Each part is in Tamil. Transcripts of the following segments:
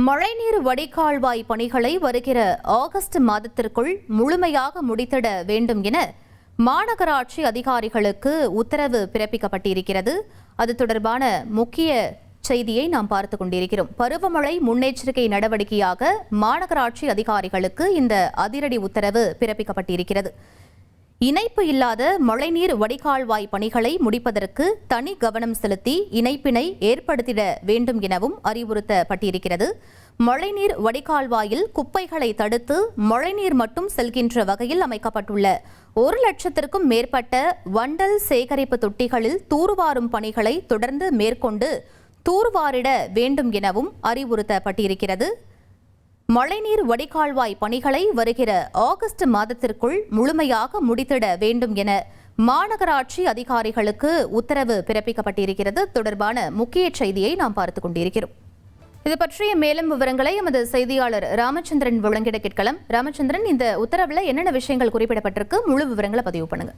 மழைநீர் வடிகால்வாய் பணிகளை வருகிற ஆகஸ்ட் மாதத்திற்குள் முழுமையாக முடித்திட வேண்டும் என மாநகராட்சி அதிகாரிகளுக்கு உத்தரவு பிறப்பிக்கப்பட்டிருக்கிறது. அது தொடர்பான முக்கிய செய்தியை நாம் பார்த்துக் கொண்டிருக்கிறோம். பருவமழை முன்னெச்சரிக்கை நடவடிக்கையாக மாநகராட்சி அதிகாரிகளுக்கு இந்த அதிரடி உத்தரவு பிறப்பிக்கப்பட்டிருக்கிறது. இணைப்பு இல்லாத மழைநீர் வடிகால்வாய் பணிகளை முடிப்பதற்கு தனி கவனம் செலுத்தி இணைப்பினை ஏற்படுத்திட வேண்டும் எனவும் அறிவுறுத்தப்பட்டிருக்கிறது. மழைநீர் வடிகால்வாயில் குப்பைகளை தடுத்து மழைநீர் மட்டும் செல்கின்ற வகையில் அமைக்கப்பட்டுள்ள 1,00,000க்கும் மேற்பட்ட வண்டல் சேகரிப்பு தொட்டிகளில் தூர்வாரும் பணிகளை தொடர்ந்து மேற்கொண்டு தூர்வாரிட வேண்டும் எனவும் அறிவுறுத்தப்பட்டிருக்கிறது. மழைநீர் வடிகால்வாய் பணிகளை வருகிற ஆகஸ்ட் மாதத்திற்குள் முழுமையாக முடித்திட வேண்டும் என மாநகராட்சி அதிகாரிகளுக்கு உத்தரவு பிறப்பிக்கப்பட்டிருக்கிறது. தொடர்பான முக்கிய செய்தியை நாம் பார்த்துக் கொண்டிருக்கிறோம். இது பற்றிய மேலும் விவரங்களை எமது செய்தியாளர் ராமச்சந்திரன் வழங்கிட கேட்கலாம். ராமச்சந்திரன், இந்த உத்தரவுல என்னென்ன விஷயங்கள் குறிப்பிடப்பட்டிருக்கு, முழு விவரங்களை பதிவு பண்ணுங்க.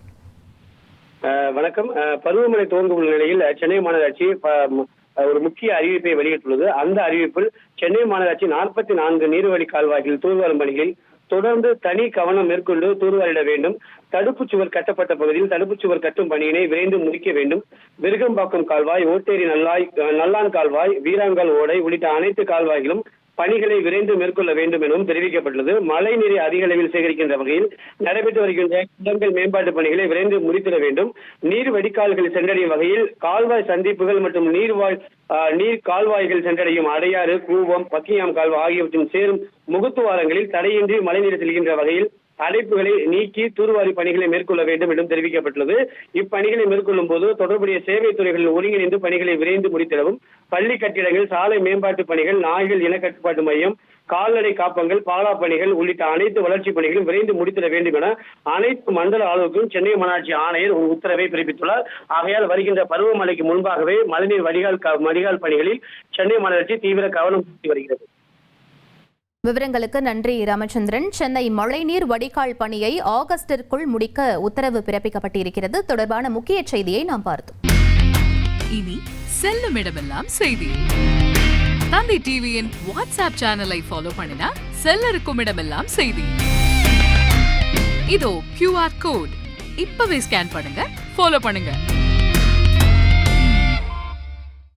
வணக்கம். பருவமழை துவங்க உள்ள நிலையில் சென்னை மாநகராட்சி ஒரு முக்கிய அறிவிப்பை வெளியிட்டுள்ளது. அந்த அறிவிப்பில் சென்னை மாநகராட்சி 44 நீர்வழி கால்வாய்கள் தூர்வாரும் பணிகளில் தொடர்ந்து தனி கவனம் மேற்கொண்டு தூர்வாரிட வேண்டும். தடுப்புச் சுவர் கட்டப்பட்ட பகுதியில் தடுப்புச் சுவர் கட்டும் பணியினை விரைந்து முடிக்க வேண்டும். விருகம்பாக்கம் கால்வாய், ஓட்டேரி நல்லான் கால்வாய், வீராங்கால் ஓடை உள்ளிட்ட அனைத்து கால்வாய்களும் பணிகளை விரைந்து மேற்கொள்ள வேண்டும் எனவும் தெரிவிக்கப்பட்டுள்ளது. மழை நீரை அதிக அளவில் சேகரிக்கின்ற வகையில் நடைபெற்று வருகின்ற இடங்கள் மேம்பாட்டு பணிகளை விரைந்து முடித்திட வேண்டும். நீர் வடிகால்கள் சென்றடையும் வகையில் கால்வாய் சந்திப்புகள் மற்றும் நீர் கால்வாய்கள் சென்றடையும் அடையாறு, கூவம், பக்கியாம் கால்வாய் ஆகியவற்றின் சேரும் முகத்துவாரங்களில் தடையின்றி மழைநீர் செல்கின்ற வகையில் அடைப்புகளை நீக்கி தூர்வாரி பணிகளை மேற்கொள்ள வேண்டும் என்றும் தெரிவிக்கப்பட்டுள்ளது. இப்பணிகளை மேற்கொள்ளும் போது தொடர்புடைய சேவை துறைகளில் ஒருங்கிணைந்து பணிகளை விரைந்து முடித்திடவும் பள்ளி கட்டிடங்கள், சாலை மேம்பாட்டு பணிகள், நாய்கள் இன கட்டுப்பாட்டு மையம், கால்நடை காப்பங்கள், பாலா பணிகள் உள்ளிட்ட அனைத்து வளர்ச்சி பணிகளும் விரைந்து முடித்திட வேண்டும் என அனைத்து மண்டல ஆளுநருக்கும் சென்னை மாநகராட்சி ஆணையர் ஒரு உத்தரவை பிறப்பித்துள்ளார். ஆகையால் வருகின்ற பருவமழைக்கு முன்பாகவே மழைநீர் வடிகால் பணிகளில் சென்னை மாநகராட்சி தீவிர கவனம் செலுத்தி வருகிறது. விவரங்களுக்கு நன்றி ராமச்சந்திரன். சென்னை மழைநீர் வடிகால் பணியை ஆகஸ்டிற்குள் முடிக்க உத்தரவு பிறப்பிக்கப்பட்டிருக்கிறது. தொடர்பான முக்கிய செய்தியை நாம் பார்த்தோம். இனி செல்லும் இடமெல்லாம் செய்தி. தந்தி டிவியின் வாட்ஸ்அப் சேனலை ஃபாலோ பண்ணினா செல்ல இருக்கும் இடமெல்லாம் செய்தி. இதோ QR கோட் இப்பவே ஸ்கேன் பண்ணுங்க, ஃபாலோ பண்ணுங்க.